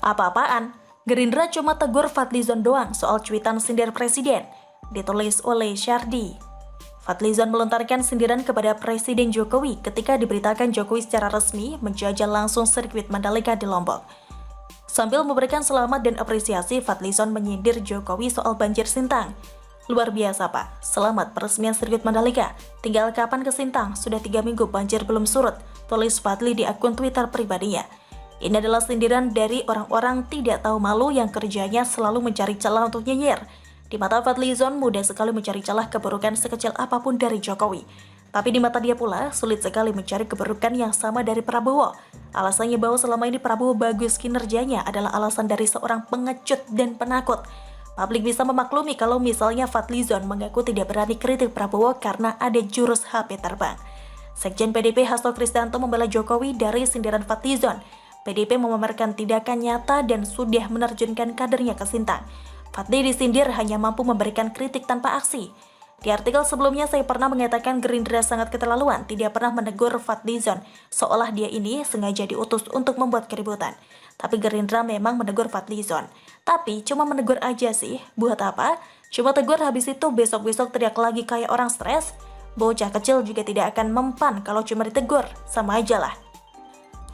Apa-apaan? Gerindra cuma tegur Fadlizon doang soal cuitan sindir presiden. Ditulis oleh Syardi. Fadlizon melontarkan sindiran kepada Presiden Jokowi ketika diberitakan Jokowi secara resmi menjajal langsung sirkuit Mandalika di Lombok. Sambil memberikan selamat dan apresiasi, Fadlizon menyindir Jokowi soal banjir Sintang. Luar biasa Pak, selamat peresmian sirkuit Mandalika. Tinggal kapan ke Sintang? Sudah 3 minggu banjir belum surut, tulis Fadli di akun Twitter pribadinya. Ini adalah sindiran dari orang-orang tidak tahu malu yang kerjanya selalu mencari celah untuk nyinyir. Di mata Fadlizon mudah sekali mencari celah keburukan sekecil apapun dari Jokowi. Tapi di mata dia pula sulit sekali mencari keburukan yang sama dari Prabowo. Alasannya bahwa selama ini Prabowo bagus kinerjanya adalah alasan dari seorang pengecut dan penakut. Publik bisa memaklumi kalau misalnya Fadlizon mengaku tidak berani kritik Prabowo karena ada jurus HP terbang. Sekjen PDIP Hasto Kristianto membela Jokowi dari sindiran Fadlizon. PDIP memamerkan tindakan nyata dan sudah menerjunkan kadernya ke Sintang. Fadli disindir hanya mampu memberikan kritik tanpa aksi. Di artikel sebelumnya saya pernah mengatakan Gerindra sangat keterlaluan, tidak pernah menegur Fadlizon, seolah dia ini sengaja diutus untuk membuat keributan. Tapi Gerindra memang menegur Fadlizon. Tapi cuma menegur aja sih, buat apa? Cuma tegur habis itu besok-besok teriak lagi kayak orang stres. Bocah kecil juga tidak akan mempan kalau cuma ditegur, sama aja lah.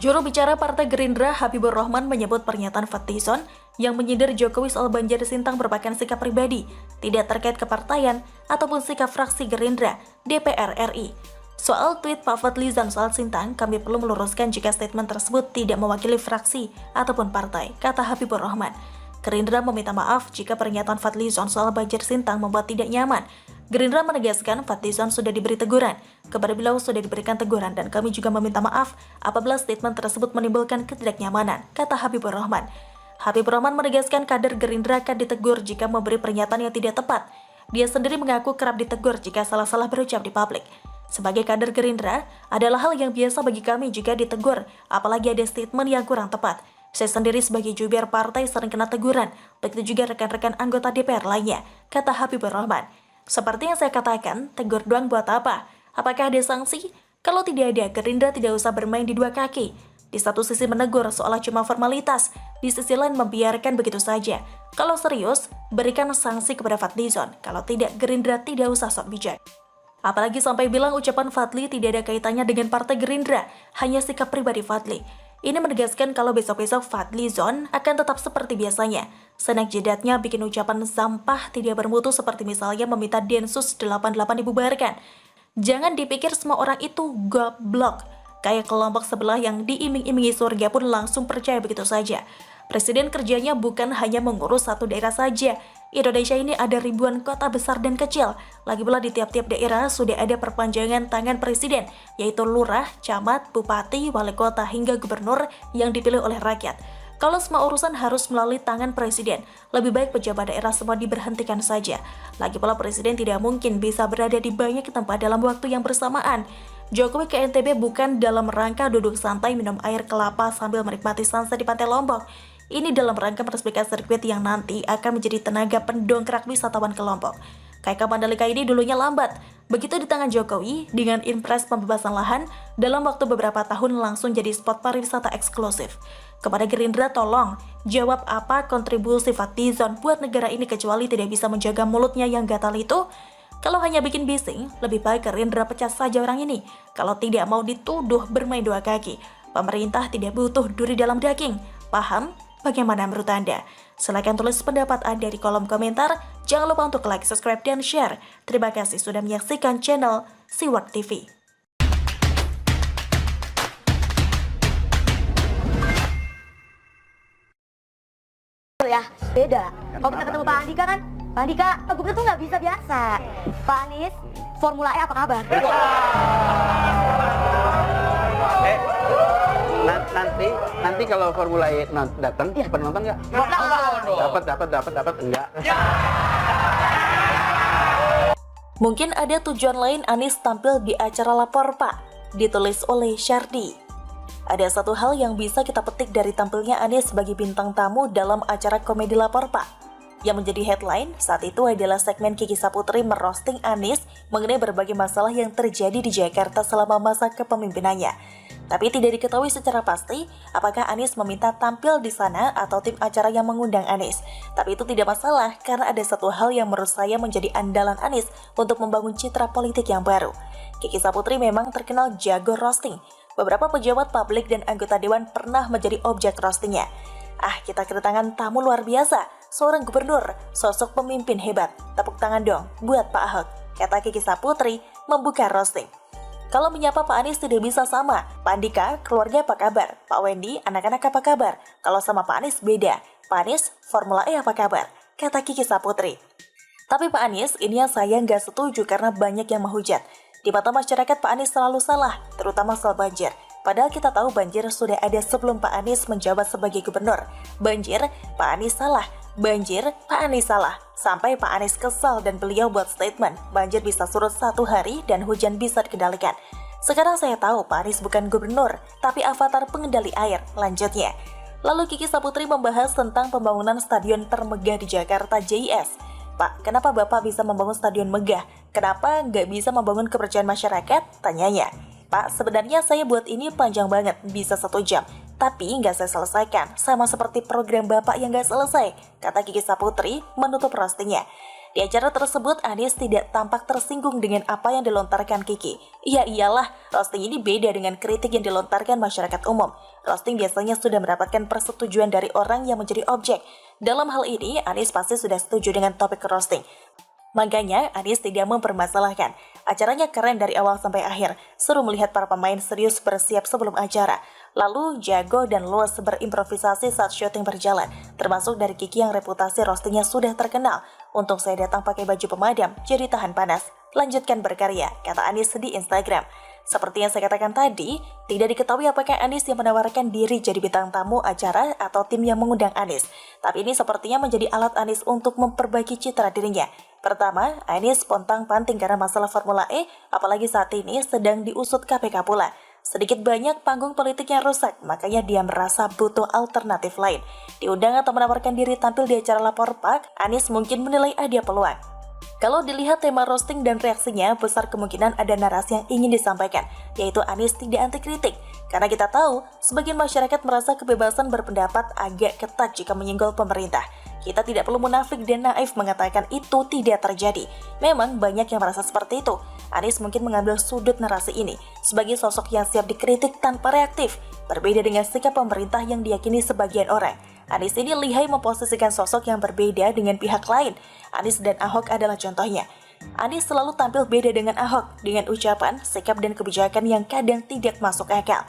Juru bicara Partai Gerindra Habibur Rahman menyebut pernyataan Fadlizon yang menyindir Jokowi soal banjir Sintang merupakan sikap pribadi, tidak terkait kepartaian ataupun sikap fraksi Gerindra DPR RI. Soal tweet Pak Fadlizon soal Sintang, kami perlu meluruskan jika statement tersebut tidak mewakili fraksi ataupun partai, kata Habibur Rahman. Gerindra meminta maaf jika pernyataan Fadlizon soal banjir Sintang membuat tidak nyaman. Gerindra menegaskan Fadlizon sudah diberi teguran, kepada beliau sudah diberikan teguran dan kami juga meminta maaf apabila statement tersebut menimbulkan ketidaknyamanan, kata Habibur Rahman. Habibur Rahman menegaskan kader Gerindra akan ditegur jika memberi pernyataan yang tidak tepat. Dia sendiri mengaku kerap ditegur jika salah-salah berucap di publik. Sebagai kader Gerindra, adalah hal yang biasa bagi kami jika ditegur, apalagi ada statement yang kurang tepat. Saya sendiri sebagai jubir partai sering kena teguran, begitu juga rekan-rekan anggota DPR lainnya, kata Habibur Rahman. Seperti yang saya katakan, tegur doang buat apa? Apakah ada sanksi? Kalau tidak ada, Gerindra tidak usah bermain di dua kaki. Di satu sisi menegur seolah cuma formalitas, di sisi lain membiarkan begitu saja. Kalau serius, berikan sanksi kepada Fadlizon. Kalau tidak, Gerindra tidak usah sok bijak. Apalagi sampai bilang ucapan Fadli tidak ada kaitannya dengan Partai Gerindra, hanya sikap pribadi Fadli. Ini menegaskan kalau besok-besok Fadlizon akan tetap seperti biasanya. Senak jidatnya bikin ucapan sampah tidak bermutu seperti misalnya meminta Densus 88 dibubarkan. Jangan dipikir semua orang itu goblok. Kayak kelompok sebelah yang diiming-imingi surga pun langsung percaya begitu saja. Presiden kerjanya bukan hanya mengurus satu daerah saja. Indonesia ini ada ribuan kota besar dan kecil. Lagi pula di tiap-tiap daerah sudah ada perpanjangan tangan presiden, yaitu lurah, camat, bupati, wali kota, hingga gubernur yang dipilih oleh rakyat. Kalau semua urusan harus melalui tangan presiden, lebih baik pejabat daerah semua diberhentikan saja. Lagi pula presiden tidak mungkin bisa berada di banyak tempat dalam waktu yang bersamaan. Jokowi ke NTB bukan dalam rangka duduk santai minum air kelapa sambil menikmati sunset di pantai Lombok. Ini dalam rangka meresmikan sirkuit yang nanti akan menjadi tenaga pendongkrak wisatawan ke Lombok. KK Mandalika ini dulunya lambat. Begitu di tangan Jokowi, dengan impres pembebasan lahan, dalam waktu beberapa tahun langsung jadi spot pariwisata eksklusif. Kepada Gerindra tolong, jawab apa kontribusi Fadlizon buat negara ini kecuali tidak bisa menjaga mulutnya yang gatal itu? Kalau hanya bikin bising, lebih baik Gerindra pecat saja orang ini. Kalau tidak mau dituduh bermain dua kaki, pemerintah tidak butuh duri dalam daging. Paham? Bagaimana menurut Anda? Silahkan tulis pendapat Anda di kolom komentar. Jangan lupa untuk like, subscribe, dan share. Terima kasih sudah menyaksikan channel Siwak TV. Ya, beda. Kalau kita ketemu Pak Andika kan, Pak Andika, Pak Gubernur tuh nggak bisa biasa. Pak Anies, Formula E apa kabar? Nanti kalau Formula E datang, Iya. cepet nonton nggak? Dapat enggak? Mungkin ada tujuan lain Anies tampil di acara Lapor Pak, ditulis oleh Syardi. Ada satu hal yang bisa kita petik dari tampilnya Anies sebagai bintang tamu dalam acara komedi Lapor Pak. Yang menjadi headline saat itu adalah segmen Kiki Saputri merosting Anies mengenai berbagai masalah yang terjadi di Jakarta selama masa kepemimpinannya. Tapi tidak diketahui secara pasti apakah Anies meminta tampil di sana atau tim acara yang mengundang Anies. Tapi itu tidak masalah karena ada satu hal yang menurut saya menjadi andalan Anies untuk membangun citra politik yang baru. Kiki Saputri memang terkenal jago roasting. Beberapa pejabat publik dan anggota dewan pernah menjadi objek roastingnya. Kita kedatangan tamu luar biasa, seorang gubernur, sosok pemimpin hebat. Tepuk tangan dong buat Pak Ahok, kata Kiki Saputri membuka roasting. Kalau menyapa Pak Anies tidak bisa sama. Pak Andika, keluarga apa kabar? Pak Wendy, anak-anak apa kabar? Kalau sama Pak Anies beda. Pak Anies, Formula E apa kabar? Kata Kiki Saputri. Tapi Pak Anies, ini yang saya nggak setuju karena banyak yang menghujat. Di mata masyarakat Pak Anies selalu salah, terutama soal banjir. Padahal kita tahu banjir sudah ada sebelum Pak Anies menjabat sebagai gubernur. Banjir, Pak Anies salah. Banjir, Pak Anies salah. Sampai Pak Anies kesal dan beliau buat statement, banjir bisa surut 1 hari dan hujan bisa dikendalikan. Sekarang saya tahu Pak Anies bukan gubernur, tapi avatar pengendali air, lanjutnya. Lalu Kiki Saputri membahas tentang pembangunan stadion termegah di Jakarta JIS. Pak, kenapa Bapak bisa membangun stadion megah? Kenapa nggak bisa membangun kepercayaan masyarakat? Tanyanya. Pak, sebenarnya saya buat ini panjang banget, bisa 1 jam. Tapi nggak saya selesaikan, sama seperti program Bapak yang nggak selesai, kata Kiki Saputri menutup roastingnya. Di acara tersebut, Anies tidak tampak tersinggung dengan apa yang dilontarkan Kiki. Ya iyalah, roasting ini beda dengan kritik yang dilontarkan masyarakat umum. Roasting biasanya sudah mendapatkan persetujuan dari orang yang menjadi objek. Dalam hal ini, Anies pasti sudah setuju dengan topik roasting. Makanya, Anies tidak mempermasalahkan. Acaranya keren dari awal sampai akhir. Seru melihat para pemain serius bersiap sebelum acara. Lalu, jago dan luas berimprovisasi saat syuting berjalan. Termasuk dari Kiki yang reputasi roastingnya sudah terkenal. Untung saya datang pakai baju pemadam, jadi tahan panas. Lanjutkan berkarya, kata Anies di Instagram. Seperti yang saya katakan tadi, tidak diketahui apakah Anies yang menawarkan diri jadi bintang tamu acara atau tim yang mengundang Anies. Tapi ini sepertinya menjadi alat Anies untuk memperbaiki citra dirinya. Pertama, Anies pontang-panting karena masalah Formula E, apalagi saat ini sedang diusut KPK pula. Sedikit banyak panggung politiknya rusak, makanya dia merasa butuh alternatif lain. Diundang atau menawarkan diri tampil di acara Lapor Pak, Anies mungkin menilai ada peluang. Kalau dilihat tema roasting dan reaksinya, besar kemungkinan ada narasi yang ingin disampaikan, yaitu Anies tidak anti kritik. Karena kita tahu, sebagian masyarakat merasa kebebasan berpendapat agak ketat jika menyinggol pemerintah. Kita tidak perlu munafik dan naif mengatakan itu tidak terjadi. Memang banyak yang merasa seperti itu. Anies mungkin mengambil sudut narasi ini sebagai sosok yang siap dikritik tanpa reaktif, berbeda dengan sikap pemerintah yang diyakini sebagian orang. Anies ini lihai memposisikan sosok yang berbeda dengan pihak lain. Anies dan Ahok adalah contohnya. Anies selalu tampil beda dengan Ahok, dengan ucapan, sikap dan kebijakan yang kadang tidak masuk akal.